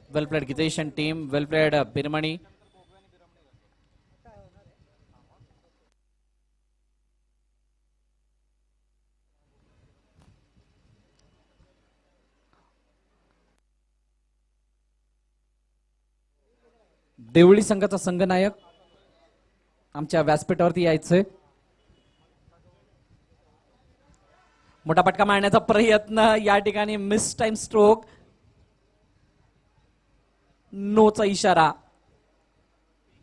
Well played Gitesh and team. Well played Birmani. Deoli संघाचा संघनायक आमच्या व्यासपीठावरती यायचंय. मोठा पटका मारण्याचा प्रयत्न या ठिकाणी मिस टाइम स्ट्रोक. नोचा इशारा.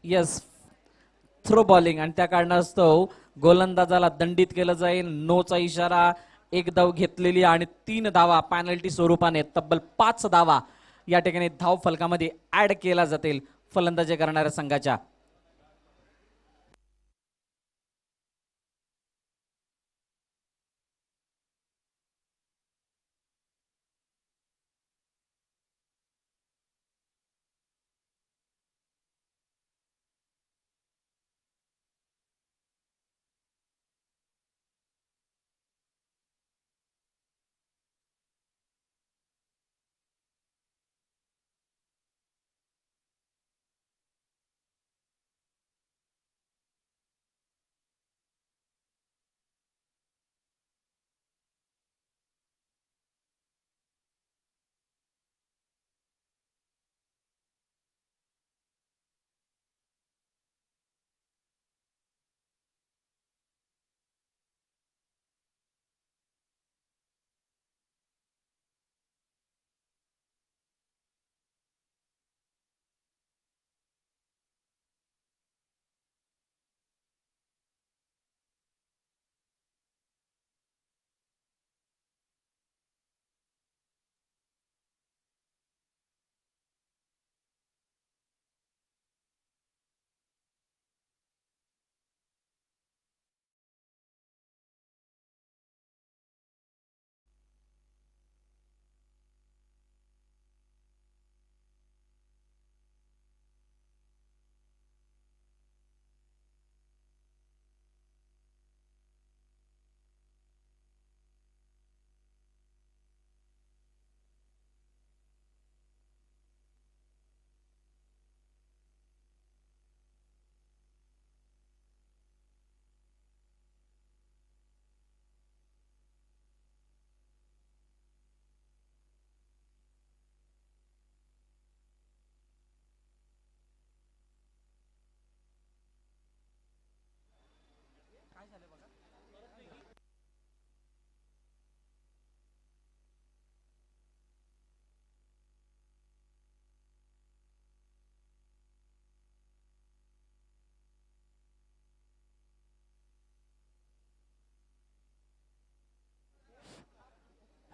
यस, थ्रो बॉलिंग आणि त्या कारणास्तव गोलंदाजाला दंडित केलं जाईल. नोचा इशारा. एक धाव घेतलेली आणि 3 धावा पॅनल्टी स्वरूपाने तब्बल 5 धावा या ठिकाणी धाव फलकामध्ये ऍड केला जातील फलंदाजी करणाऱ्या संघाच्या.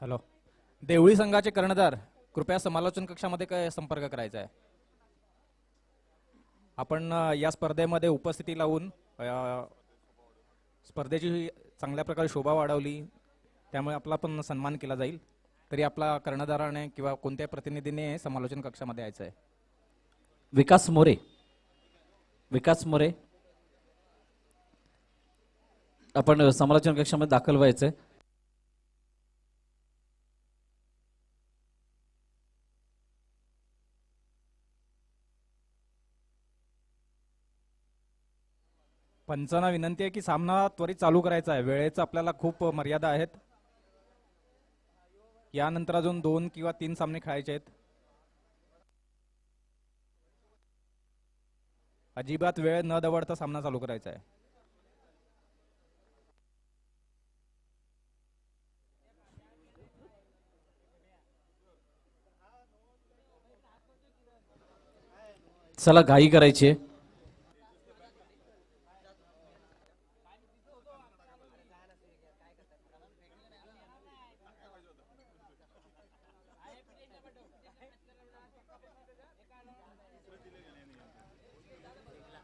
हॅलो, देवळी संघाचे कर्णधार कृपया समालोचन कक्षामध्ये काय संपर्क करायचा आहे. आपण या स्पर्धेमध्ये उपस्थिती लावून स्पर्धेची चांगल्या प्रकारे शोभा वाढवली, त्यामुळे आपला पण सन्मान केला जाईल. तरी आपला कर्णधाराने किंवा कोणत्याही प्रतिनिधीने समालोचन कक्षामध्ये यायचं आहे. विकास मोरे. विकास मोरे, आपण समालोचन कक्षामध्ये दाखल व्हायचंय. पंचांना विनंती आहे की सामना त्वरित चालू करायचा आहे. वेळेचं आपल्याला खूप मर्यादा आहेत. यानंतर अजून 2 किंवा 3 सामने खेळायचे आहेत. अजिबात वेळ न दवडता सामना चालू करायचा आहे. चला, घाई करायची आहे.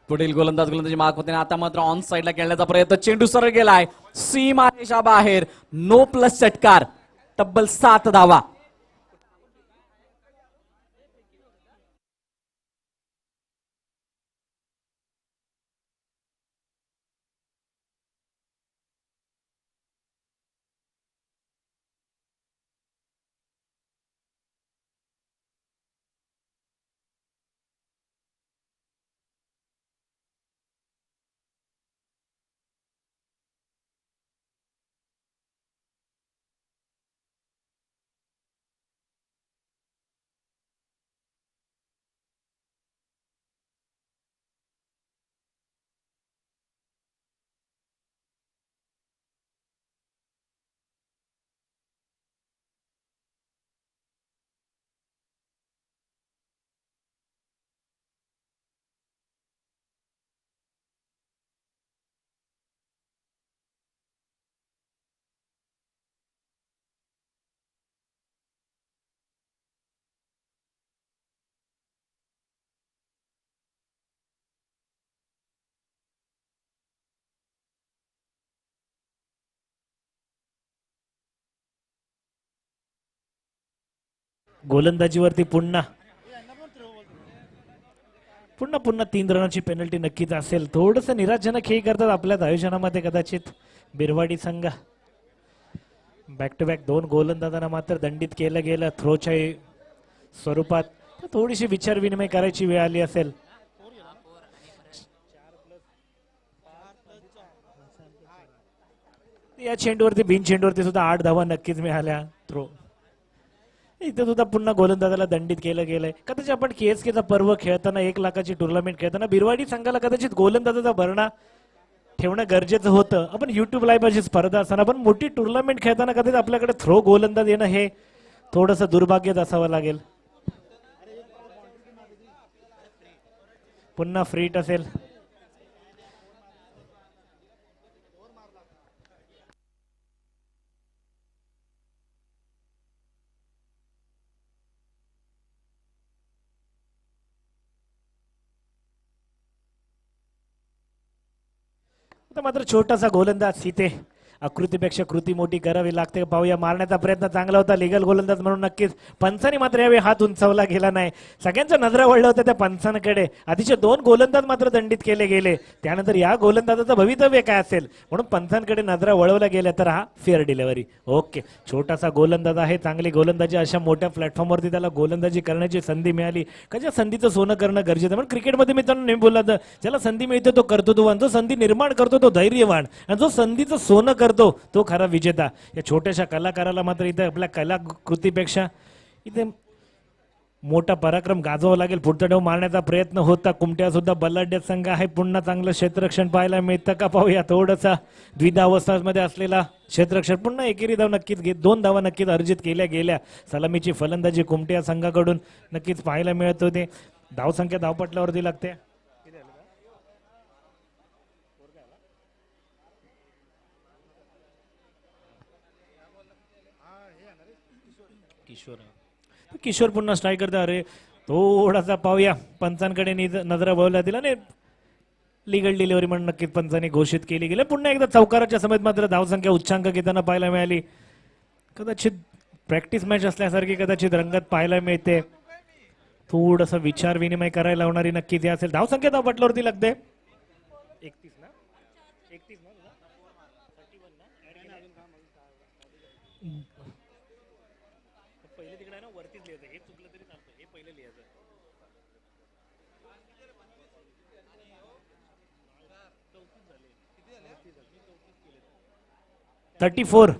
पुढील गोलंदाजी मार्क होते. आता मात्र ऑन साइडला खेळण्याचा प्रयत्न. चेंडू सरळ गेलाय सीमा रेषा बाहेर. नो प्लस षटकार. तब्बल 7 धावा. गोलंदाजीवरती पुन्हा पुन्हा पुन्हा 3 रनाची पेनल्टी नक्कीच असेल. थोडस निराशजनक खेळ करतात आपल्याच आयोजनामध्ये कदाचित बिरवाडी संघ. बॅक टू बॅक 2 गोलंदाजांना मात्र दंडित केलं गेलं थ्रोच्या स्वरूपात. थोडीशी विचार विनिमय करायची वेळ आली असेल. या चेंडूवरती बिन चेंडूवरती सुद्धा 8 धावा नक्कीच मिळाल्या. थ्रो इथे सुद्धा पुन्हा गोलंदाजाला दंडित केलं गेलंय. कदाचित आपण केएसकेचा पर्व खेळताना 1 लाखाची टुर्नामेंट खेळताना बिरवाडी संघाला कदाचित गोलंदाजाचा भरणा ठेवणं गरजेचं होतं. आपण युट्यूब लाईव्ह अशी स्पर्धा असताना पण मोठी टुर्नामेंट खेळताना कदाचित आपल्याकडे थ्रो गोलंदाज येणं हे थोडंसं दुर्भाग्यच असावं लागेल. पुन्हा फ्रीट असेल. मात्र छोटासा गोलंदाज इथे आकृतीपेक्षा कृती मोठी करावी लागते. पाहूया मारण्याचा प्रयत्न चांगला होता लिगल गोलंदाज म्हणून नक्कीच. पंचांनी मात्र यावेळी हात उंचावला गेला नाही. सगळ्यांच्या नजरा वळल्या होत्या त्या पंचांकडे. आधीचे 2 गोलंदाज मात्र दंडित केले गेले. त्यानंतर या गोलंदाजाचं भवितव्य काय असेल म्हणून पंचांकडे नजरा वळवल्या गेल्या. तर हा फेअर डिलिव्हरी. ओके छोटासा गोलंदाज आहे. चांगली गोलंदाजी अशा मोठ्या प्लॅटफॉर्मवरती त्याला गोलंदाजी करण्याची संधी मिळाली. कशा संधीचं सोनं करणं गरजेचं. पण क्रिकेटमध्ये मित्रांनो नेहमी बोलला तर ज्याला संधी मिळते तो कर्तृत्ववान, जो संधी निर्माण करतो तो धैर्यवान आणि जो संधीचं सोनं करतो तो खरा विजेता. या छोट्याशा कलाकाराला मात्र इथे आपल्या कलाकृतीपेक्षा इथे मोठा पराक्रम गाजवावा लागेल. पुढचा डाव मारण्याचा प्रयत्न होता. कुमट्या सुद्धा बलाढ्य संघ आहे. पुन्हा चांगलं क्षेत्ररक्षण पाहायला मिळतं का पाहूया. थोडंसा द्विधावस्थामध्ये असलेला क्षेत्ररक्षण पुन्हा एकेरी धाव नक्कीच घेत 2 धावा नक्कीच अर्जित केल्या गेल्या. सलामीची फलंदाजी कुमट्या संघाकडून नक्कीच पाहायला मिळत होते. धावसंख्या धावपटलावरती लागते. किशोर पुन्हा स्ट्राईक करता. अरे थोडासा पाहूया पंचांकडे नजरा वळवल्या दिला नाही. लिगल डिलिव्हरी म्हणून नक्कीच पंचांनी घोषित केली गेली. पुन्हा एकदा चौकाराच्या समेत मात्र धावसंख्या उच्चांक घेताना पाहायला मिळाली. कदाचित प्रॅक्टिस मॅच असल्यासारखी कदाचित रंगत पाहायला मिळते. थोडंसं विचार विनिमय करायला लावणारी नक्कीच हे असेल. धावसंख्या धावपटलावरती लागते 31 ना 31 ना 31 ना पहिले तिकडे आहे ना वरतीच लिहायचं. हे चुकलं तरी चालतं. हे पहिले लिहायचं. 34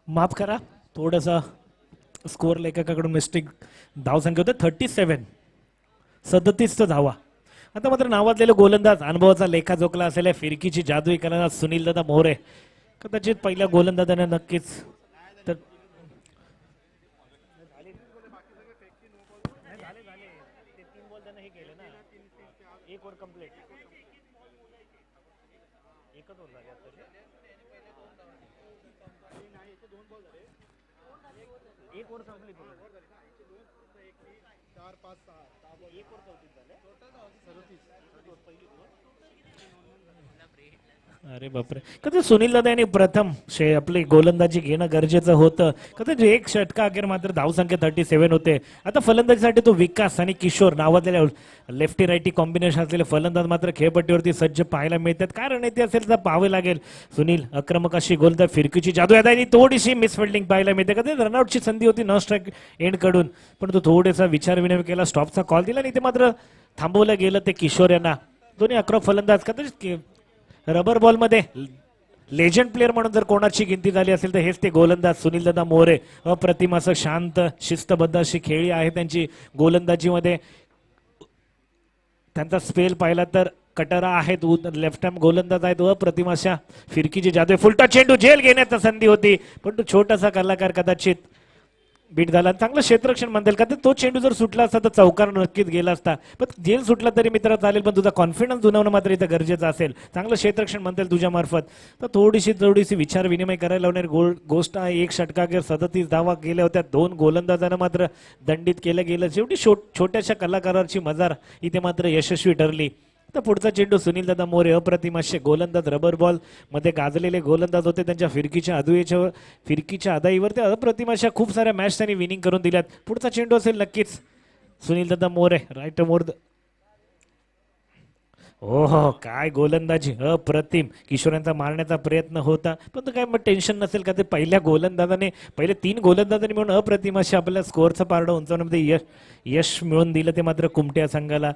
माफ करा थोडासा स्कोअर लेखकाकडून मिस्टेक. धावसंख्या होते 37 धावा. आता मात्र नावाजलेले गोलंदाज अनुभवाचा लेखाजोखला असलेल्या फिरकीची जादुई कलांदाज सुनील दादा मोरे कदाचित पहिल्या गोलंदाजाने नक्कीच तर अरे बापरे. कधी सुनील दादा यांनी प्रथम आपली गोलंदाजी घेणं गरजेचं होतं. कधी एक षटका अखेर मात्र धावसंख्या 37 होते. आता फलंदाजीसाठी तो विकास आणि किशोर नावाजलेल्या लेफ्टी राईटी कॉम्बिनेशन असलेले फलंदाज मात्र खेळपट्टीवरती सज्ज पाहायला मिळतात. कारण ते असेल तर पाहावे लागेल. सुनील आक्रमक अशी गोलंदाज फिरकीची जादू आणि थोडीशी मिसफिल्डिंग पाहायला मिळते. कधी रनआउटची संधी होती नॉन स्ट्राईक एंड कडून पण तो थोडासा विचार विनिमय केला. स्टॉपचा कॉल दिला आणि ते मात्र थांबवलं गेलं ते किशोर यांना. दोन्ही आक्रमक फलंदाज कदाचित रबर बॉल मध्ये लेजंड प्लेअर म्हणून जर कोणाची गिनती झाली असेल तर हेच ते गोलंदाज सुनील दादा मोरे. अप्रतिम असं शांत शिस्तबद्ध अशी खेळी आहे त्यांची गोलंदाजीमध्ये. त्यांचा स्पेल पाहिला तर कटरा आहेत. लेफ्ट हँड गोलंदाज आहेत. अप्रतिम अशा फिरकीची जादू. फुलटा चेंडू झेल घेण्याचा संधी होती पण तो छोटासा कलाकार कदाचित बीट झाला. चांगलं क्षेत्ररक्षण म्हणता का, तर तो चेंडू जर सुटला असता तर चौकार नक्कीच गेला असता. पण जेल सुटला तरी मित्र चालेल, पण तुझा कॉन्फिडन्स दुणावणं मात्र इथं गरजेचं असेल. चांगलं क्षेत्ररक्षण म्हणता येईल तुझ्या मार्फत. तर थोडीशी विचार विनिमय करायला लावणारी गोष्ट आहे. एक षटकाखेर 37 धावा गेल्या होत्या. 2 गोलंदाजांना मात्र दंडित केलं गेलं. शेवटी छोट्याशा कलाकाराची मजार इथे मात्र यशस्वी ठरली. तर पुढचा चेंडू सुनील दादा मोरे, अप्रतिम असे गोलंदाज, रबर बॉल मध्ये गाजलेले गोलंदाज होते. त्यांच्या फिरकीच्या अदाईवर ते अप्रतिम अशा खूप साऱ्या मॅच त्यांनी विनिंग करून दिल्यात. पुढचा चेंडू असेल नक्कीच सुनील दादा मोरे, राईट मोर. हो काय गोलंदाजी अप्रतिम. किशोरांचा मारण्याचा प्रयत्न होता, पण काय मग टेन्शन नसेल का, ते पहिले 3 गोलंदाजांनी मिळून अप्रतिम अशा आपल्या स्कोअरचं पारडं उंचावण्यामध्ये यश मिळवून दिलं ते मात्र कुमट्या संघाला.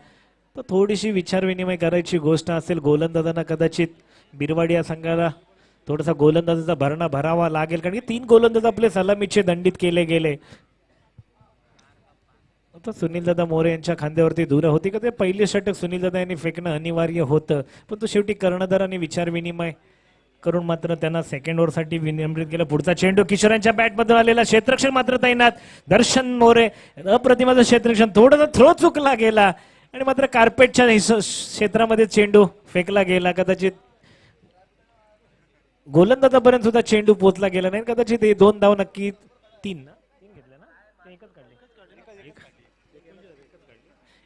तर थोडीशी विचारविनिमय करायची गोष्ट असेल. गोलंदाजांना कदाचित बिरवाडी या संघाला थोडासा गोलंदाजाचा भरणा भरावा लागेल, कारण की 3 गोलंदाज आपले सलामीचे दंडित केले गेले. आता सुनील दादा मोरे यांच्या खांद्यावरती दूर होती का, ते पहिले षटक सुनील दादा यांनी फेकणं अनिवार्य होतं, पण तो शेवटी कर्णधारांनी विचारविनिमय करून मात्र त्यांना सेकंड ओव्हरसाठी विनम्रित केलं. पुढचा चेंडू किशोरांच्या बॅटमधून आलेला, क्षेत्ररक्षण मात्र तैनात दर्शन मोरे. अप्रतिमाचं क्षेत्ररक्षण, थोडासा थ्रो चुकला गेला आणि मात्र कार्पेटच्या क्षेत्रामध्ये चेंडू फेकला गेला. कदाचित गोलंदाजापर्यंत सुद्धा चेंडू पोहोचला गेला नाही. कदाचित हे 2 धाव नक्की 3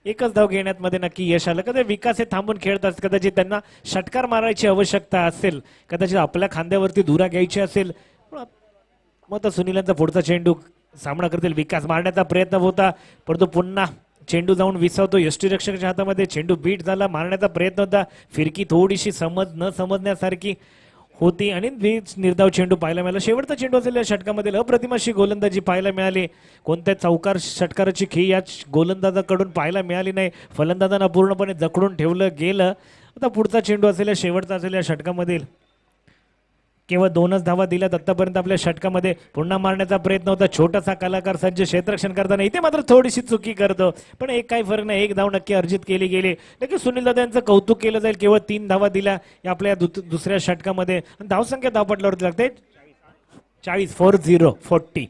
एकच धाव घेण्यात मध्ये नक्की यश आलं. कदाचित विकास हे थांबून खेळतात, कदाचित त्यांना षटकार मारायची आवश्यकता असेल, कदाचित आपल्या खांद्यावरती धुरा घ्यायची असेल. मग आता सुनीलांचा पुढचा चेंडू सामना करतील. विकास मारण्याचा प्रयत्न होता, परंतु पुन्हा चेंडू जाऊन विसावतो यष्टीरक्षकाच्या हातामध्ये. चेंडू बीट झाला, मारण्याचा प्रयत्न होता. फिरकी थोडीशी न समजण्यासारखी होती आणि निर्धाव चेंडू पाहायला मिळाला. शेवटचा चेंडू असलेल्या षटकामध्ये अप्रतिम अशी गोलंदाजी पाहायला मिळाली. कोणत्या चौकार षटकाराची खेळी या गोलंदाजाकडून पाहायला मिळाली नाही. फलंदाजांना पूर्णपणे जखडून ठेवलं गेलं. आता पुढचा चेंडू असलेल्या शेवटचा असलेल्या षटकामधील केवळ 2च धावा दिल्यात आतापर्यंत आपल्या षटकामध्ये. पुन्हा मारण्याचा प्रयत्न होता. छोटासा कलाकार सज्ज क्षेत्ररक्षण करताना इथे मात्र थोडीशी चुकी करतो, पण एक काही फरक नाही. 1 धाव नक्की अर्जित केली गेली. नक्की सुनील दादा यांचं कौतुक केलं जाईल. केवळ 3 धावा दिल्या आपल्या दुसऱ्या षटकामध्ये. धावसंख्या धावपटलावरती लागते 40.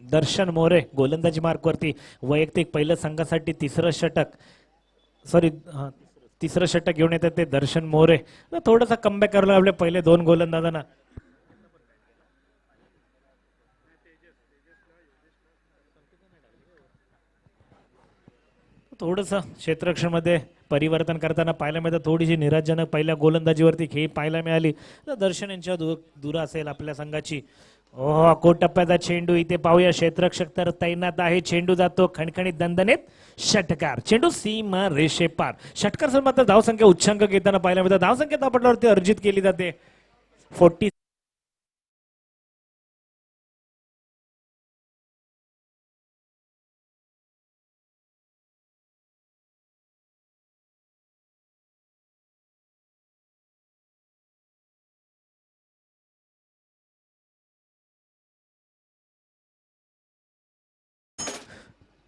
दर्शन मोरे गोलंदाजी मार्कवरती वैयक्तिक पहिलं संघासाठी तिसरं षटक घेऊन येतात ते दर्शन मोरे. थोडासा कमबॅक करायला आपल्या पहिले 2 गोलंदाजांना. थोडंसं क्षेत्ररक्षणामध्ये परिवर्तन करताना पाहायला मिळतं. थोडीशी निराशजनक पहिल्या गोलंदाजीवरती खेळी पाहायला मिळाली. दर्शन यांच्या दूर असेल आपल्या संघाची. टप्प्याचा चेंडू इथे पाहूया. क्षेत्ररक्षक तर तैनात आहे. चेंडू जातो खणखणीत दणदणीत षटकार. चेंडू सीमा रेषे पार. षटकार सर मात्र धावसंख्या उच्चांक घेताना पाहायला मिळतात. धावसंख्या धावपटलावरती अर्जित केली जाते 40.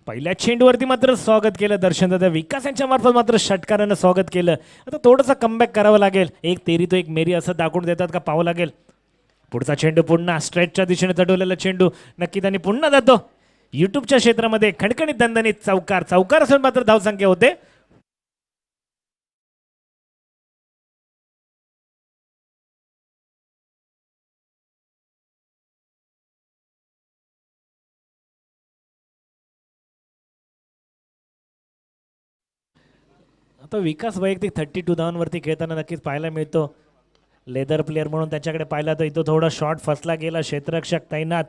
पहिल्या चेंडूवरती मात्र स्वागत केलं दर्शन दादा. विकास यांच्या मार्फत मात्र षटकारानं स्वागत केलं. आता थोडंसं कमबॅक करावं लागेल. 1 तेरी तो 1 मेरी असं दाखवून देतात का पाहावं लागेल. पुढचा चेंडू पुन्हा स्ट्रेटच्या दिशेने चढवलेला चेंडू नक्की त्यांनी पुन्हा जातो युट्यूबच्या क्षेत्रामध्ये. खणखणीत दणदणीत चौकार असून मात्र धावसंख्या होते. आता विकास वैयक्तिक 32 धावांवरती खेळताना नक्कीच पाहायला मिळतो. लेदर प्लेअर म्हणून त्याच्याकडे पाहिला तर इथं थोडा शॉट फसला गेला. क्षेत्ररक्षक तैनात.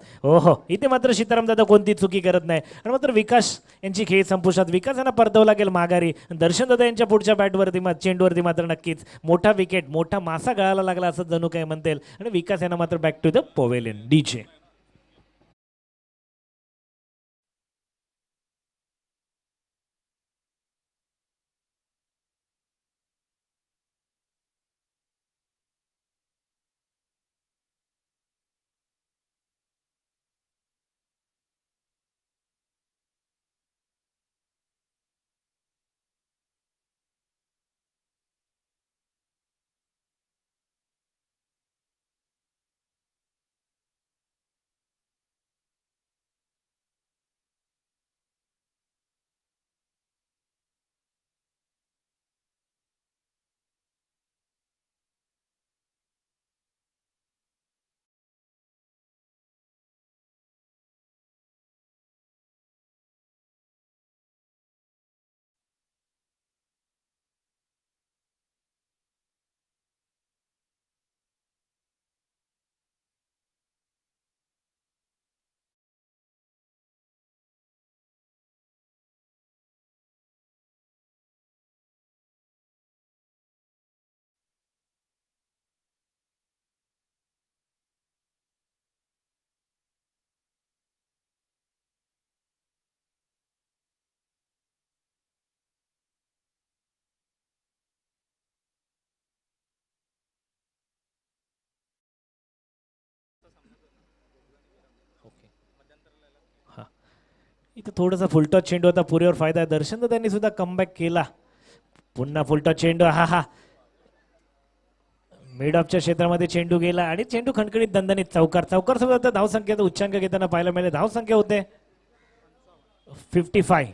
इथे मात्र सीताराम दादा कोणती चुकी करत नाही आणि मात्र विकास यांची खेळ संपुष्टात. विकासांना परतावं लागेल माघारी. दर्शन दादा यांच्या पुढच्या बॅटवरती चेंडूवरती मात्र नक्कीच मोठा विकेट, मोठा मासा गळायला लागला असं जणू काय म्हणता येईल. आणि विकास यांना मात्र back to the pavilion. DJ इथं थोडासा फुलटॉस चेंडू होता, पुरेवर फायदा. दर्शन तर त्यांनी सुद्धा कमबॅक केला. पुन्हा फुलटॉस चेंडू. हा मिड ऑफच्या क्षेत्रामध्ये चेंडू गेला आणि चेंडू खणखणीत दणदणीत चौकार. चौकार सोबत धावसंख्येचा उच्चांक घेताना पाहायला मिळाले. धावसंख्या होते 55,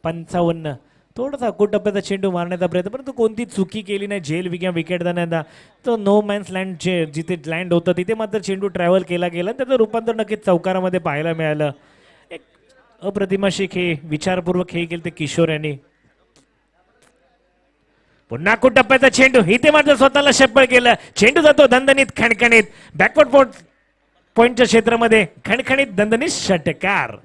55. थोडासा अकूट टप्प्याचा चेंडू मारण्याचा प्रयत्न, परंतु कोणती चुकी केली नाही. झेल किंवा विकेट जाण्याचा तो नो मॅन्स लँड जिथे लँड होतं तिथे मात्र चेंडू ट्रॅव्हल केला गेला. त्याचं रूपांतर नक्कीच चौकारामध्ये पाहायला मिळालं. एक अप्रतिमाशी खेळ, विचारपूर्वक खेळ केले ते किशोर यांनी. पुन्हा अकूट टप्प्याचा चेंडू. इथे मात्र स्वतःला शप्पळ केलं. चेंडू जातो दणदणीत खणखणीत बॅकवर्ड पॉइंटच्या क्षेत्रामध्ये खणखणीत दणदणीत षटकार.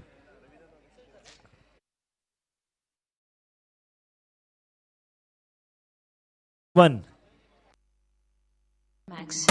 One Max.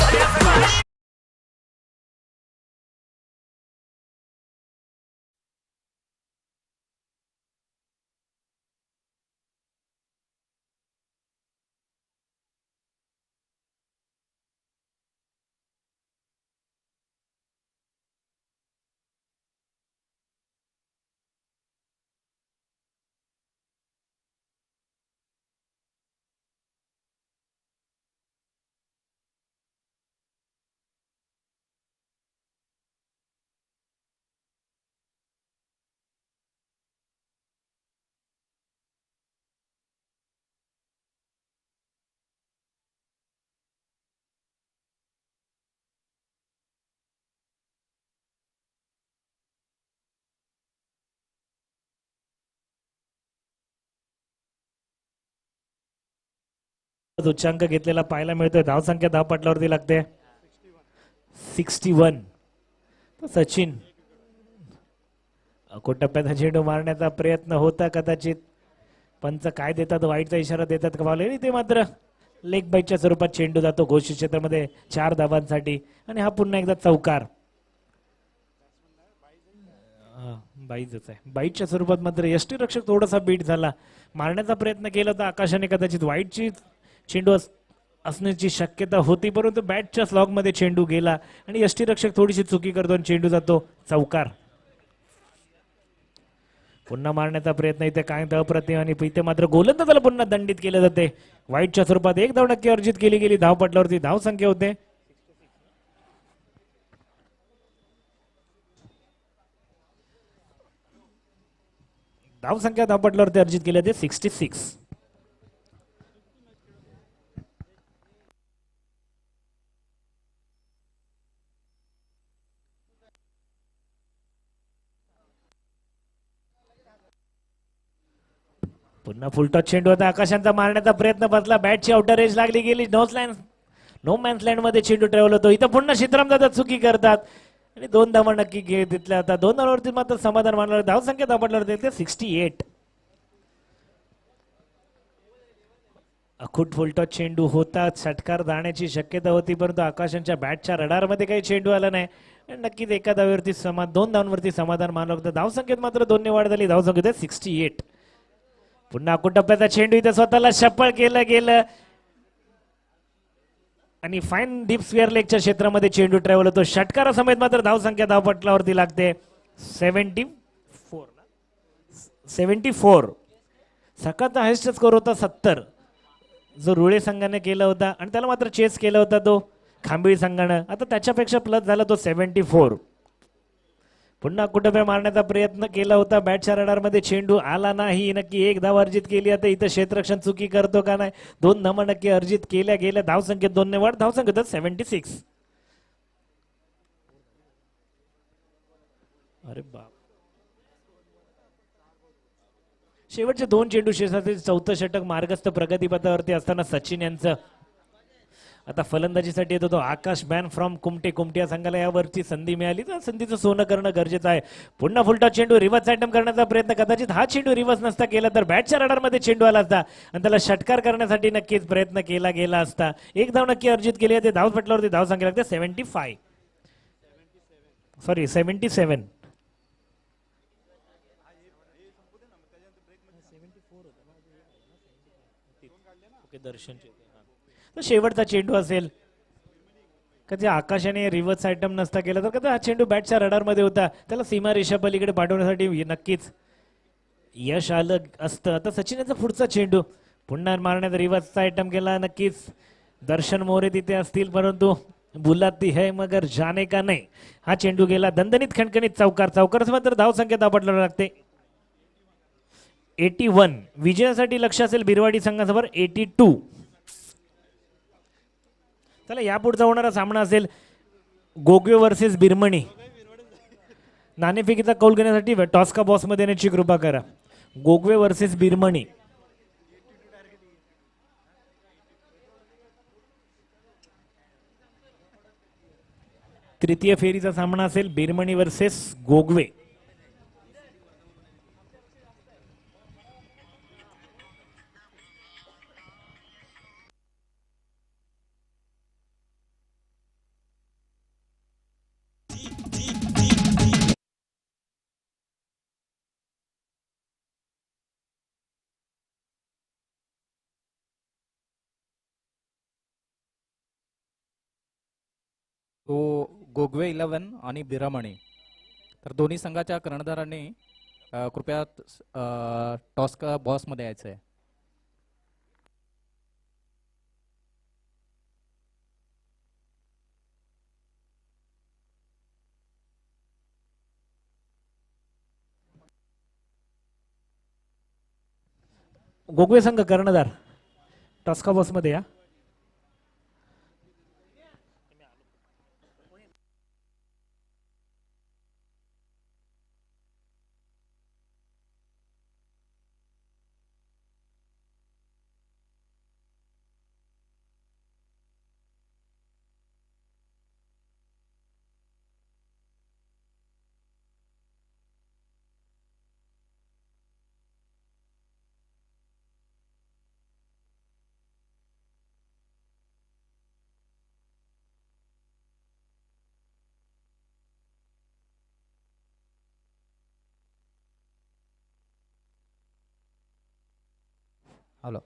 उच्चांक घेतलेला पाहायला मिळतोय. धावसंख्या धावपटलावरती लागते 61. सचिन अकूट टप्प्याचा चेंडू मारण्याचा प्रयत्न होता. कदाचित पंच काय देतात, वाईटचा इशारा देतात का पावले. ते मात्र लेग बाईटच्या स्वरूपात चेंडू जातो घोषित क्षेत्रामध्ये 4 धावांसाठी आणि हा पुन्हा एकदा चौकार. बाईजच आहे. बाईटच्या स्वरूपात मात्र यष्टीरक्षक थोडासा बीट झाला. मारण्याचा प्रयत्न केला होता आकाशाने. कदाचित वाईटची चेंडू असण्याची शक्यता होती, परंतु बॅटच्या स्लॉग मध्ये चेंडू गेला आणि यष्टीरक्षक थोडीशी चुकी करतो आणि चेंडू जातो चौकार. पुन्हा मारण्याचा प्रयत्न इथे काय अप्रतिम आणि इथे मात्र गोलंदाजाला पुन्हा दंडित केले जाते. वाईटच्या स्वरूपात 1 धाव नक्की अर्जित केली गेली. धावपटलावरती धावसंख्या होते धावपटलावरती अर्जित केले ते 66. पुन्हा फुलटॉस चेंडू होता. आकाशांचा मारण्याचा प्रयत्न बसला. बॅटची आउटर एज लागली गेली. नो मॅन्स लँड मध्ये चेंडू ट्रॅव्हल होतो. इथं पुन्हा शितराम दादा चुकी करतात आणि 2 धावा नक्की घेतल्या. आता 2 धावांवरती मात्र समाधान मानलं. धावसंख्या धावपटलावरती 68. अखूट फुलटॉस चेंडू होता. षटकार जाण्याची शक्यता होती, परंतु आकाशांच्या बॅटच्या रडारमध्ये काही चेंडू आला नाही. नक्कीच एका धाव्यावरती 2 धावांवरती समाधान मानलं होतं. धावसंख्येत मात्र 2 ने वाढ झाली. धावसंख्येत 68. पुन्हा अकूट टप्प्याचा चेंडू. इथे स्वतःला शप्पळ केलं गेलं आणि फाईन डीप स्क्वेअर लेगच्या क्षेत्रामध्ये चेंडू ट्रॅव्हल होतो. षटकारा समेत मात्र धावसंख्या धावपटलावरती लागते 74. सकाळचा हायस्ट स्कोर होता 70 जो रुळे संघाने केला होता आणि त्याला मात्र चेस केला होता तो खांबीळ संघानं. आता त्याच्यापेक्षा प्लस झाला तो 74. पुन्हा कुठे मारण्याचा प्रयत्न केला होता. बॅटच्या रडारमध्ये चेंडू आला नाही. नक्की 1 धाव अर्जित केली. आता इथं क्षेत्ररक्षण चुकी करतो का नाही. 2 धावा नक्की अर्जित केल्या गेल्या. धावसंख्येत 2 ने वाढ. धावसंख्येत 76. अरे बाप. शेवटचे 2 चेंडू शेषातील 4थं षटक मार्गस्थ प्रगतीपथावरती असताना सचिन यांचं आता फलंदाजीसाठी येत होतो आकाश बॅन फ्रॉम कुमटे या संघाला यावरची संधी मिळाली तर संधीचं सोनं करणं गरजेचं आहे. पुन्हा फुलटॉस चेंडू रिव्हर्स अटेम्प्ट करण्याचा प्रयत्न. कदाचित हा चेंडू रिव्हर्स नसता केला तर बॅटच्या रडारमध्ये चेंडू आला असता आणि त्याला षटकार करण्यासाठी नक्कीच प्रयत्न केला गेला असता. 1 धाव नक्की अर्जित केली आहे. ते धावपटलावरती धावसंख्या लागते 75. सॉरी 77. दर्शन तर शेवटचा चेंडू असेल. का जे आकाशाने रिव्हर्स आयटम नसता केला तर कदा हा चेंडू बॅटच्या रडारमध्ये होता, त्याला सीमा रेषा पलीकडे पाठवण्यासाठी नक्कीच यश आलं असतं. आता सचिनचा पुढचा चेंडू पुन्हा मारण्यात रिव्हर्सचा आयटम केला. नक्कीच दर्शन मोरे तिथे असतील, परंतु बुलाती है मगर जाने का नाही. हा चेंडू गेला दणदणीत खणखणीत चौकार मात्र धाव संख्या दाबडला लागते 81. विजयासाठी लक्ष असेल बिरवाडी संघासमोर 82. चला यापुढचा होणारा सामना असेल गोगवे वर्सेस बिरमणी. नाणेफेकीचा कौल घेण्यासाठी टॉस का बॉस मध्ये येण्याची कृपा करा. गोगवे वर्सेस बिरमणी. तृतीय फेरीचा सामना असेल बिरमणी वर्सेस गोगवे. तो गोगवे 11 आणि बिरामणी, तर दोन्ही संघाच्या कर्णधारांनी कृपया टॉस का बॉसमध्ये यायचं आहे. गोगवे संघ कर्णधार टॉस का बॉस मध्ये या. हॅलो.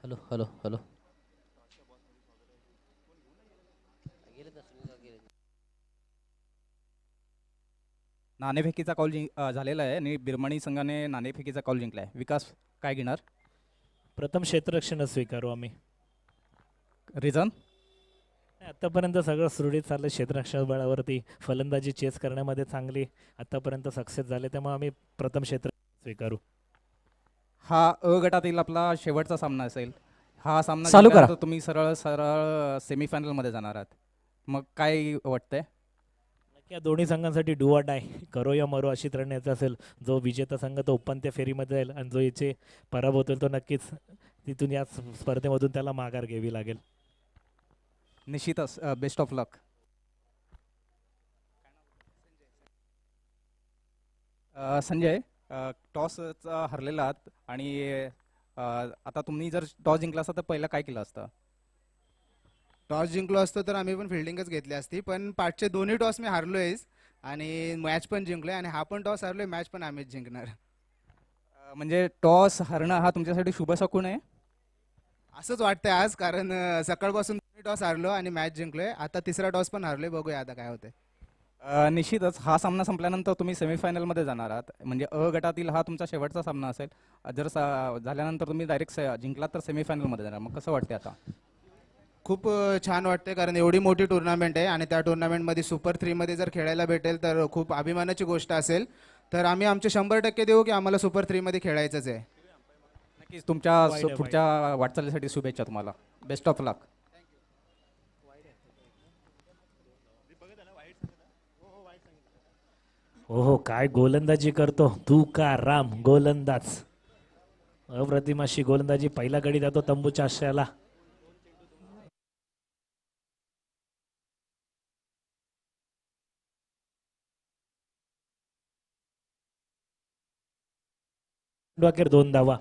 Hello hello hello. नाणेफेकीचा कौल झालेला आहे आणि बिरमणी संघाने नाणेफेकीचा कौल जिंकला आहे. विकास काय घेणार? प्रथम क्षेत्ररक्षण स्वीकारू आम्ही. रिझन? आतापर्यंत सगळं सुरळीत चाललं. क्षेत्ररक्षण बळावरती फलंदाजी चेस करण्यामध्ये चांगली आतापर्यंत सक्सेस झाले, त्यामुळे आम्ही प्रथम क्षेत्र स्वीकारू. हा अ गटातील आपला शेवटचा सामना असेल. हा सामना चालू जिंकल्यानंतर करा. तुम्ही सरळ सरळ सेमीफायनलमध्ये जाणार आहात. मग काय वाटतंय? या दोन्ही संघांसाठी डू ऑर डाय, करो या मरो अशी रणनीती असेल. जो विजेता संघ तो उपांत्य फेरीमध्ये जाईल आणि जो याचे पराभव होतील तो नक्कीच तिथून या स्पर्धेमधून त्याला माघार घ्यावी लागेल. निश्चितच बेस्ट ऑफ लक. संजय, टॉसचा हरलेला आहात आणि आता तुम्ही जर टॉस जिंकला असता तर पहिला काय केलं असतं? टॉस जिंकलो असतो तर आम्ही पण फिल्डिंगच घेतली असती, पण पाठचे दोन्ही टॉस मी हारलोयच आणि मॅच पण जिंकलोय आणि हा पण टॉस हारलोय, मॅच पण आम्हीच जिंकणार. म्हणजे टॉस हरणं हा तुमच्यासाठी शुभ शकून आहे? असंच वाटतंय आज, कारण सकाळपासून दोन्ही टॉस हारलो आणि मॅच जिंकलोय. आता तिसरा टॉस पण हारलोय, बघूया आता काय होतंय. निश्चितच हा सामना संपल्यानंतर तुम्ही सेमीफायनलमध्ये जाणार आहात. म्हणजे अ गटातील हा तुमचा शेवटचा सामना असेल. जर झाल्यानंतर तुम्ही डायरेक्ट जिंकलात तर सेमीफायनलमध्ये जाणार. मग कसं वाटते आता? खूप छान वाटते, कारण एवढी मोठी टुर्नामेंट आहे आणि त्या टुर्नामेंटमध्ये सुपर 3मध्ये जर खेळायला भेटेल तर खूप अभिमानाची गोष्ट असेल. तर आम्ही आमचे 100% देऊ की आम्हाला सुपर 3मध्ये खेळायचंच आहे. नक्कीच तुमच्या पुढच्या वाटचालीसाठी शुभेच्छा तुम्हाला. बेस्ट ऑफ लक. हो काय गोलंदाजी करतो तुकाराम गोलंदाज. अप्रतिम अशी गोलंदाजी. पहिला गडी जातो तंबूच्या आश्रयाला. अखेर 2 धावा.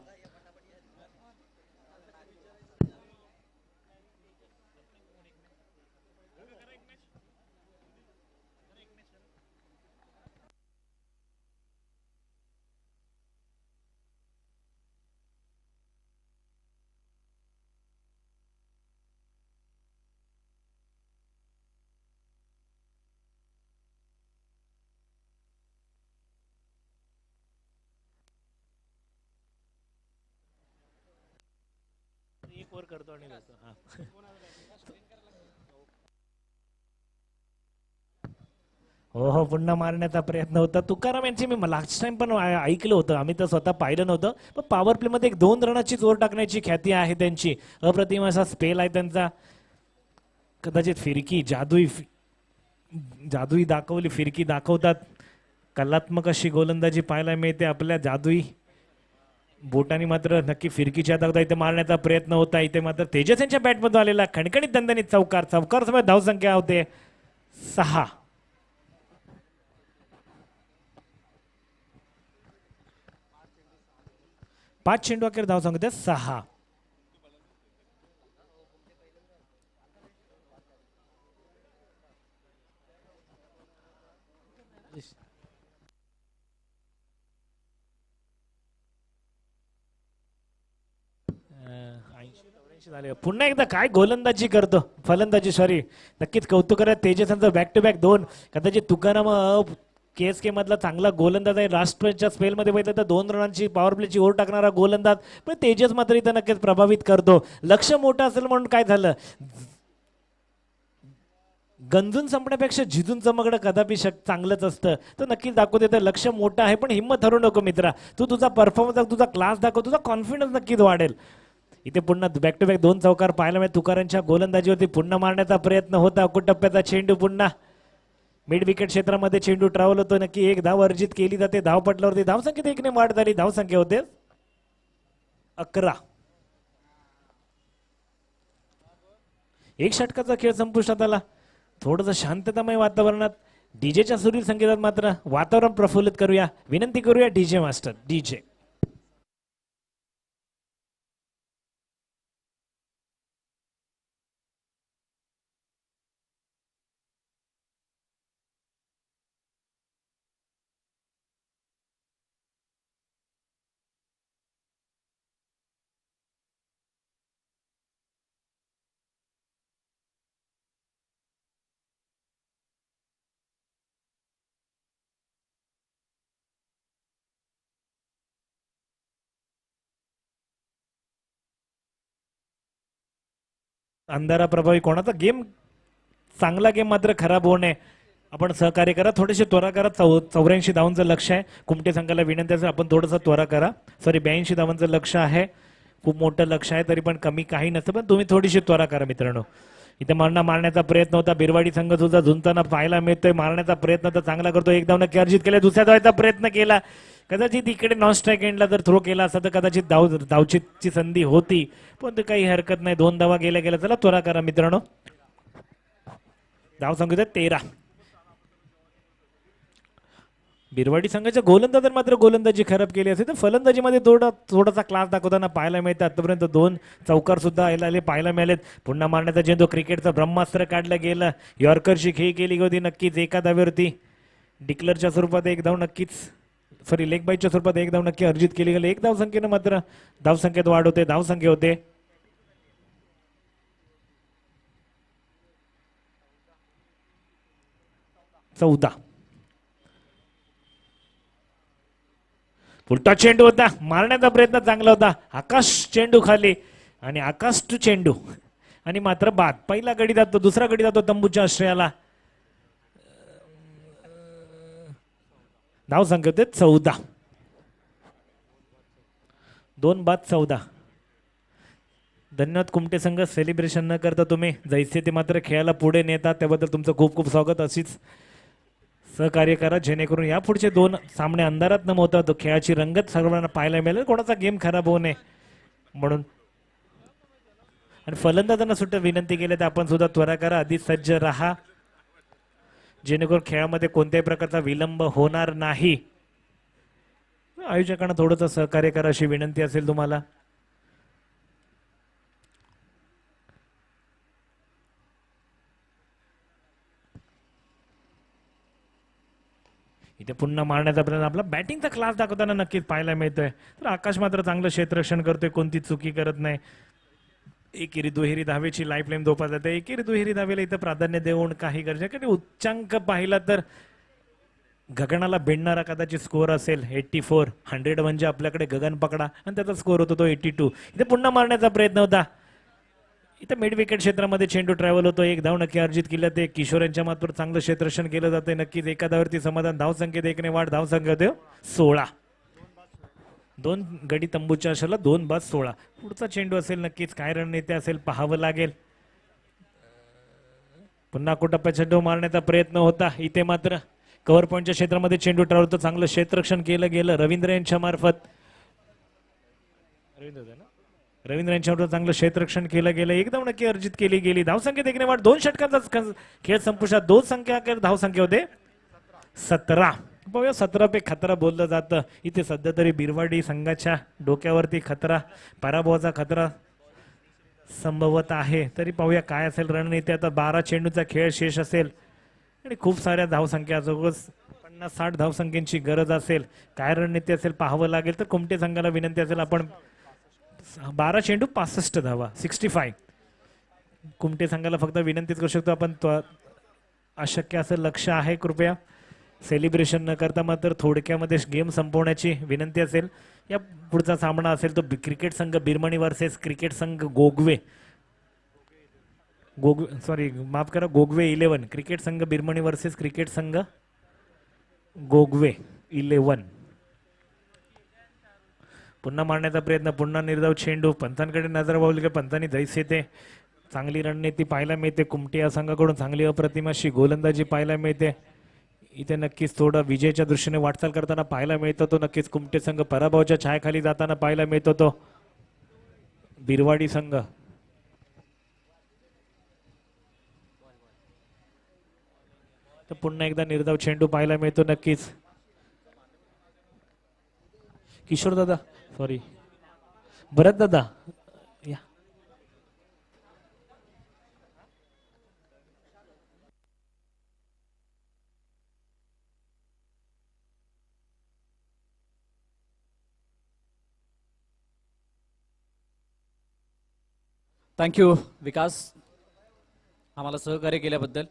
एक वर करतो आणि जातो. हा. हो पुन्हा मारण्याचा प्रयत्न होता. तुकाराम यांची मी लास्ट टाइम पण ऐकलं होतं. आम्ही तर स्वतः पाहिलं नव्हतं. पण पॉवर प्ले मध्ये 2 रनाची जोर टाकण्याची ख्याती आहे त्यांची. अप्रतिम असा स्पेल आहे त्यांचा. कदाचित फिरकी जादुई दाखवली. फिरकी दाखवतात. कलात्मक अशी गोलंदाजी पाहायला मिळते आपल्या जादुई बोटांनी. मात्र नक्की फिरकीच्या दाखवता इथे मारण्याचा प्रयत्न होता. इथे मात्र तेजस यांच्या बॅटमधून आलेला खणखणीत दणदणीत चौकार. चौकार धावसंख्या होते 6. 5 चेंडू अखेर धावसंख्या 6. पुन्हा एकदा काय गोलंदाजी करतो. फलंदाजी सॉरी. नक्कीच कौतुक करत तेजस यांचं बॅक टू बॅक 2. कदाचित तुकाराम KSK मधला चांगला गोलंदाज आहे. राष्ट्रच्या स्पेलमध्ये बघितलं तर 2 रनांची पॉवर प्लेची ओव्हर टाकणारा गोलंदाज. पण तेजस मात्र इथं नक्कीच प्रभावित करतो. लक्ष मोठं असेल म्हणून काय झालं. गंजून संपण्यापेक्षा झिजून चमकणं कदापि चांगलंच असतं. तर नक्कीच दाखवू देतं. लक्ष मोठं आहे पण हिंमत हरू नको मित्रा. तू तुझा परफॉर्मन्स तुझा क्लास दाखव. तुझा कॉन्फिडन्स नक्कीच वाढेल. इथे पुन्हा बॅक टू बॅक 2 चौकार पाहायला मिळेल. तुकारांच्या गोलंदाजीवरती पुन्हा मारण्याचा प्रयत्न होता. टप्प्याचा चेंडू पुन्हा मिड विकेट क्षेत्रामध्ये चेंडू ट्रॅव्हल होतो. नक्की 1 धाव अर्जित केली जाते. धावपटलावरती धावसंख्येत 1 ने वाढ झाली. धावसंख्या होते 11. 1 षटकाचा खेळ संपुष्टात आला. थोडंसं शांततामय वातावरणात डीजेच्या सुरील संगीतात मात्र वातावरण प्रफुल्लित करूया. विनंती करूया डीजे मास्टर. डीजे अंधारा प्रभावी कोणाचा गेम चांगला गेम मात्र खराब होऊ नये. आपण सहकार्य करा. थोडेसे त्वरा करा. 84 धावांचं लक्ष आहे. कुमटे संघाला विनंती असेल आपण थोडंसं त्वरा करा. सॉरी 82 धावांचं लक्ष आहे. खूप मोठं लक्ष आहे तरी पण कमी काही नसतं. पण तुम्ही थोडीशी त्वरा करा मित्रांनो. इथे मारण्याचा प्रयत्न होता. बिरवाडी संघ सुद्धा झुंजताना पाहायला मिळतोय. मारण्याचा प्रयत्न तर चांगला करतो. 1 धाव नक्की अर्जित केला. दुसऱ्या धावाचा प्रयत्न केला. कदाचित इकडे नॉन स्ट्राईक एंडला जर थ्रो केला असता तर कदाचित धावचीची संधी होती. पण ते काही हरकत नाही. 2 धावा गेल्या. चला त्वरा करा मित्रांनो. धाव संख्या 13. बिरवाडी संघाच्या गोलंदाजांनी मात्र गोलंदाजी खराब केली असेल तर फलंदाजीमध्ये थोडासा क्लास दाखवताना पाहायला मिळतं. आतापर्यंत 2 चौकार सुद्धा आले पाहायला मिळालेत. पुन्हा मारण्याचा चेंडू क्रिकेटचं ब्रह्मास्त्र काढलं गेलं. यॉर्करची खेळी केली होती नक्कीच. एका धावेवरती डिक्लरच्या स्वरूपात 1 धाव नक्कीच सॉरी लेग बाईटच्या स्वरूपात 1 धाव नक्की अर्जित केली गेली. 1 धावसंख्येनं मात्र धावसंख्येत वाढ होते. धावसंख्या होते 14. उलटा चेंडू होता. मारण्याचा प्रयत्न चांगला होता. आकाश चेंडू खाली आणि आकाश टू चेंडू आणि मात्र बाद. पहिला गडी जातो. दुसरा गडी जातो तंबूच्या आश्रयाला. धाव संख्या होते 14. 2 बाद 14. धन्यवाद कुमटे संघ. सेलिब्रेशन न करता तुम्ही जैसे ते मात्र खेळाला पुढे नेतात त्याबद्दल तुमचं खूप खूप स्वागत. अशीच सहकार्य करा जेणेकरून या पुढचे 2 सामने अंधारात न होता तो खेळाची रंगत सर्वांना पाहायला मिळेल, कोणाचा गेम खराब होऊ नये म्हणून. आणि फलंदाजांना सुद्धा विनंती केली तर आपण सुद्धा त्वरा करा, आधी सज्ज राहा जेणेकरून खेळामध्ये कोणत्याही प्रकारचा विलंब होणार नाही. आयोजकांना थोडंसं सहकार्य करा अशी विनंती असेल तुम्हाला. इथे पुन्हा मारण्याचा प्रयत्न, आपला बॅटिंगचा क्लास दाखवताना नक्कीच पाहायला मिळतोय. तर आकाश मात्र चांगलं क्षेत्ररक्षण करतोय, कोणती चुकी करत नाही. एकेरी दुहेरी धावेची लाईफलाईन धोपा जाते. एकेरी दुहेरी धावेला इथं प्राधान्य देऊन काही गरजे, कारण उच्चांक पाहिला तर गगनाला भिडणारा कदाचित स्कोअर असेल 84. 100 म्हणजे आपल्याकडे गगन पकडा आणि त्याचा स्कोअर होतो तो 82. इथे पुन्हा मारण्याचा प्रयत्न होता. इथं मिड विकेट क्षेत्रामध्ये चेंडू ट्रॅव्हल होतो. 1 धाव नक्की अर्जित केलं, ते किशोर यांच्या मात्र चांगलं क्षेत्ररक्षण केलं जाते. नक्कीच एका धावावरती समाधान. धाव संख्येत 1 वाढ, धाव संख्या होते 16. 2 गडी तंबूच्या आशाला 2 बाद 16. पुढचा चेंडू असेल, नक्कीच काय रणनीती असेल पाहावं लागेल. पुन्हा कुटप्पा चेंडू मारण्याचा प्रयत्न होता. इथे मात्र कव्हर पॉईंटच्या क्षेत्रामध्ये चेंडू ट्रॅव्हल होतो. चांगलं क्षेत्ररक्षण केलं गेलं रवींद्र यांच्या मार्फत. रवींद्र यांच्यावर चांगलं क्षेत्ररक्षण केलं गेलं. 1 धाव नक्की अर्जित केली गेली. धावसंख्येत 1 वाढ, 2 षटकांचा खेळ संपुष्टात. 2 संख्या धावसंख्या होते 17. बघूया 17 पे खतरा बोललं जातं. इथे सध्या तरी बिरवाडी संघाच्या डोक्यावरती खतरा, पराभवाचा खतरा संभवत आहे. तरी पाहूया काय असेल रणनीती. आता 12 चेंडूचा खेळ शेष असेल आणि खूप साऱ्या धावसंख्या, जवळच 50-60 धावसंख्येची गरज असेल. काय रणनीती असेल पाहावं लागेल. तर कुमटे संघाला विनंती असेल, आपण 12 चेंडू 65 धावा 65. कुमटे संघाला फक्त विनंतीच करू शकतो आपण, अशक्य असं लक्ष आहे. कृपया सेलिब्रेशन न करता मात्र थोडक्यामध्ये गेम संपवण्याची विनंती असेल. या पुढचा सामना असेल तो क्रिकेट संघ बिरमणी वर्सेस क्रिकेट संघ गोगवे. माफ करा, गोगवे 11. क्रिकेट संघ बिरमणी वर्सेस क्रिकेट संघ गोगवे 11. पुन्हा मारण्याचा प्रयत्न, पुन्हा निर्धाव चेंडू. पंतांकडे नजर वावली की पंतांनी जैसे ते चांगली रणनीती पाहायला मिळते. कुमटे या संघाकडून चांगली अप्रतिम अशी गोलंदाजी पाहायला मिळते. इथे नक्कीच थोडं विजयाच्या दृष्टीने वाटचाल करताना पाहायला मिळतो तो. नक्कीच कुमटे संघ पराभवाच्या छायाखाली जाताना पाहायला मिळतो तो बिरवाडी संघ. तर पुन्हा एकदा निर्धाव चेंडू पाहायला मिळतो. नक्कीच किशोर दादा, सॉरी भरत दादा या. थँक्यू विकास, आम्हाला सहकार्य केल्याबद्दल.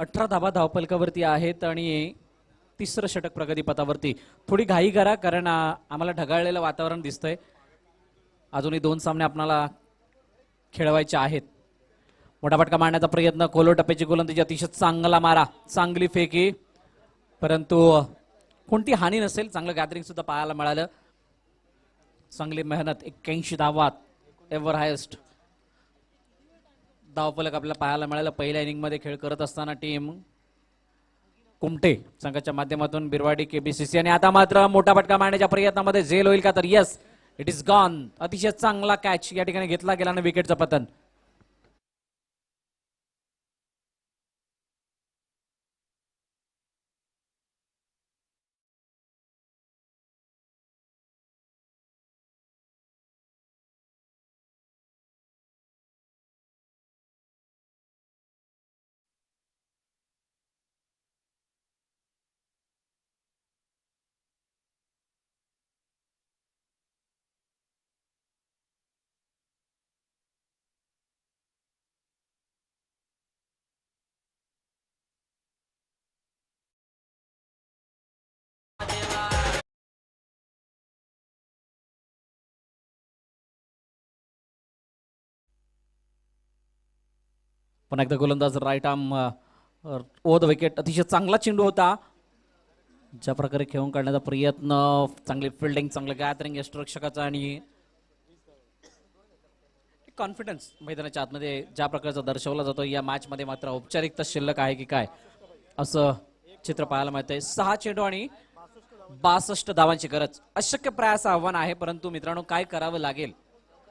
18 धावा धावपलकावरती आहेत आणि 3रं षटक प्रगतीपथावरती. थोडी घाई करा कारण आम्हाला ढगाळलेलं वातावरण दिसतंय. अजूनही 2 सामने आपल्याला खेळवायचे आहेत. मोठा फटका मारण्याचा प्रयत्न, कोलो टप्प्याची गोलंदाजी, अतिशय चांगला मारा, चांगली फेकी, परंतु कोणती हानी नसेल. चांगलं गॅदरिंग सुद्धा पाहायला मिळालं. चांगली मेहनत. 81 धावा, एव्हर हायेस्ट धावफलक आपल्याला पाहायला मिळालं. पहिल्या इनिंग मध्ये खेळ करत असताना टीम कुमटे संघाच्या माध्यमातून बिरवाडी केबीसीसी. आणि आता मात्र मोठा फटका मारण्याच्या प्रयत्नामध्ये झेल होईल का, तर यस, इट इज गॉन. अतिशय चांगला कॅच या ठिकाणी घेतला गेला ना, विकेटचं पतन. पुन्हा एकदा गोलंदाज right arm over the wicket. अतिशय चांगला चेंडू होता. ज्या प्रकारे खेळून काढण्याचा प्रयत्न, चांगली फिल्डिंग, चांगलं गॅदरिंग यष्टरक्षकाचं आणि कॉन्फिडन्स मैदानाच्या आतमध्ये ज्या प्रकारचा दर्शवला जातो. या मॅच मध्ये मात्र औपचारिकता शिल्लक आहे की काय, असं चित्र पाहायला मिळतंय. 6 चेंडू आणि 62 धावांची गरज. अशक्य प्रयास आव्हान आहे, परंतु मित्रांनो काय करावं लागेल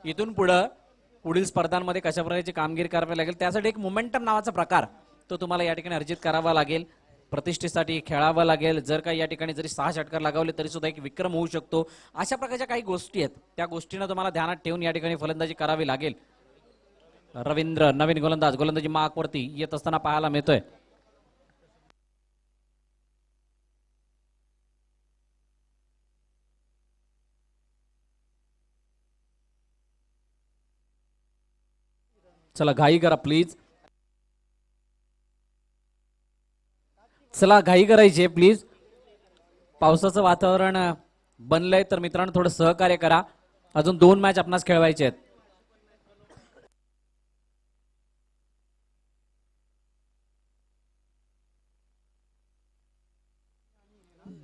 इथून पुढील स्पर्धांमध्ये कशा प्रकारची कामगिरी करावी लागेल, त्यासाठी एक मोमेंटम नावाचा प्रकार तो तुम्हाला या ठिकाणी अर्जित करावा लागेल. प्रतिष्ठेसाठी खेळावं लागेल. जर काही या ठिकाणी जरी 6 षटकार लगावले तरी सुद्धा एक विक्रम होऊ शकतो. अशा प्रकारच्या काही गोष्टी आहेत, त्या गोष्टींना तुम्हाला ध्यानात ठेवून या ठिकाणी फलंदाजी करावी लागेल. रवींद्र नवीन गोलंदाजी मार्कवरती येत असताना पाहायला मिळतोय. चला घाई करा प्लीज. चला घाई करायची प्लीज. पावसाचं वातावरण बनलंय तर मित्रांनो थोडं सहकार्य करा. अजून 2 मॅच आपणास खेळवायचे आहेत.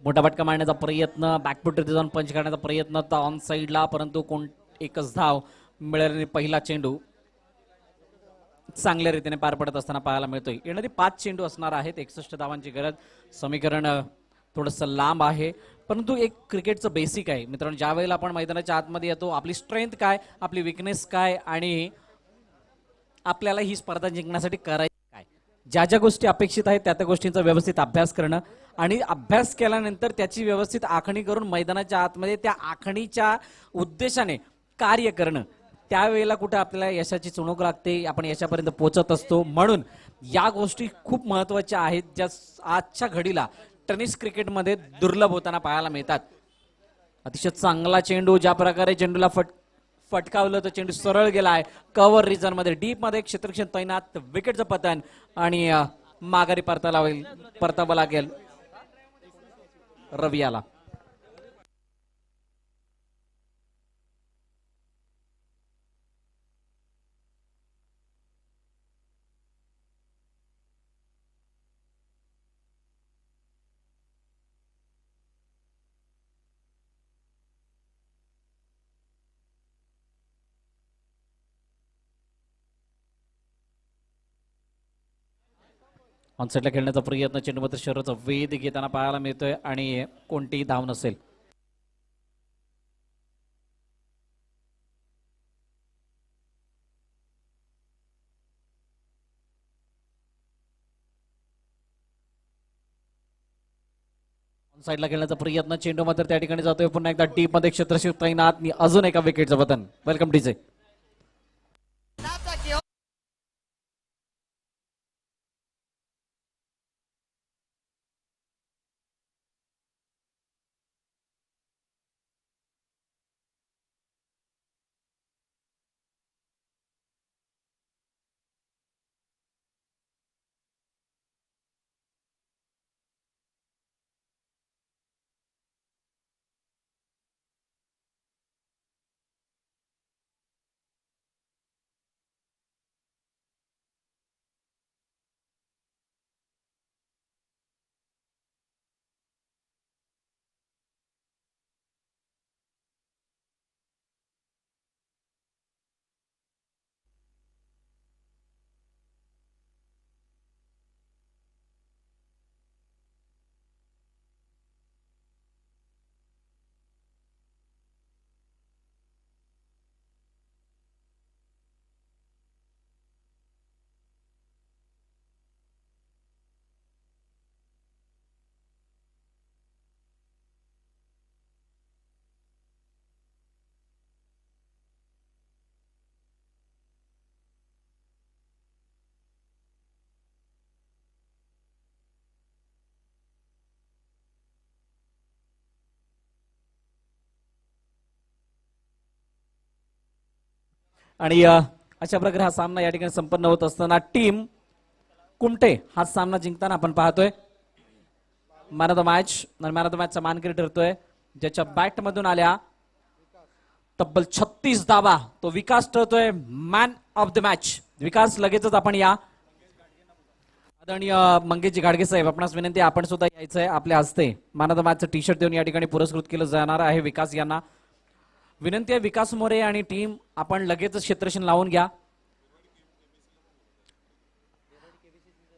मोठा फटका मारण्याचा प्रयत्न, बॅकफुटवरती जाऊन पंच करण्याचा प्रयत्न ऑन साईडला, परंतु एकच धाव मिळालेली. पहिला चेंडू चांगल्या रीतीने पार पडत असताना पाहायला मिळतोय. येणारी 5 चेंडू असणार आहेत. 61 धावांची गरज. समीकरण थोडंसं लांब आहे, परंतु एक क्रिकेटचं बेसिक आहे मित्रांनो. ज्या वेळेला आपण मैदानाच्या आतमध्ये येतो, आपली स्ट्रेंथ काय, आपली विकनेस काय आणि आपल्याला ही स्पर्धा जिंकण्यासाठी करायची काय, ज्या ज्या गोष्टी अपेक्षित आहेत त्या त्या गोष्टींचा व्यवस्थित अभ्यास करणं आणि अभ्यास केल्यानंतर त्याची व्यवस्थित आखणी करून मैदानाच्या आतमध्ये त्या आखणीच्या उद्देशाने कार्य करणं, त्यावेळेला कुठे आपल्याला यशाची चुणूक लागते, आपण यशापर्यंत पोहोचत असतो. म्हणून या गोष्टी खूप महत्वाच्या आहेत, ज्या आजच्या घडीला टेनिस क्रिकेटमध्ये दुर्लभ होताना पाहायला मिळतात. अतिशय चांगला चेंडू, ज्या प्रकारे चेंडूला फटकावलं तर चेंडू सरळ गेलाय कव्हर रिजन मध्ये, डीप मध्ये क्षेत्ररक्षण तैनात, विकेटचं पतन आणि माघारी परतावं लागेल रवियाला. ऑनसाईडला खेळण्याचा प्रयत्न, चेंडू मात्र शरीराचा वेध घेताना पाहायला मिळतोय आणि कोणतीही धाव नसेल. ऑनसाईडला खेळण्याचा प्रयत्न, चेंडू मात्र त्या ठिकाणी जातोय पुन्हा एकदा डीप मध्ये क्षेत्ररक्षण तैनात आणि अजून एका विकेटचं पतन. Welcome DJ. आणि अशा प्रकारे हा सामना या ठिकाणी संपन्न होत असताना टीम कुमटे हा सामना जिंकताना आपण पाहतोय. मॅन ऑफ द मॅच चा मानकरी ठरतोय, ज्याच्या बॅट मधून आल्या तब्बल 36 धावा तो विकास ठरतोय मॅन ऑफ द मॅच. विकास लगेचच आपण या. आदरणीय मंगेशजी घाडगे साहेब, आपणास विनंती आपण सुद्धा यायचंय. आपल्या हस्ते मॅन ऑफ द मॅचचं टी शर्ट देऊन या ठिकाणी पुरस्कृत केलं जाणार आहे विकास यांना. विनंती आहे विकास मोरे आणि टीम आपण लगेच क्षेत्ररक्षण लावून घ्या.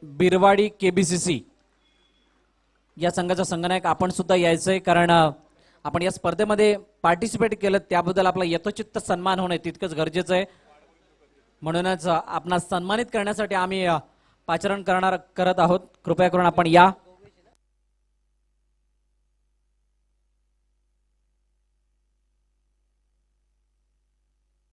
बिरवाडी केबीसीसी या संघाचा संघनायक आपण सुद्धा यायचंय, कारण आपण या स्पर्धेमध्ये पार्टिसिपेट केलं त्याबद्दल आपला यथोचित्त सन्मान होणे तितकंच गरजेचं आहे. म्हणूनच आपणास सन्मानित करण्यासाठी आम्ही पाचारण करत आहोत. कृपया करून आपण या.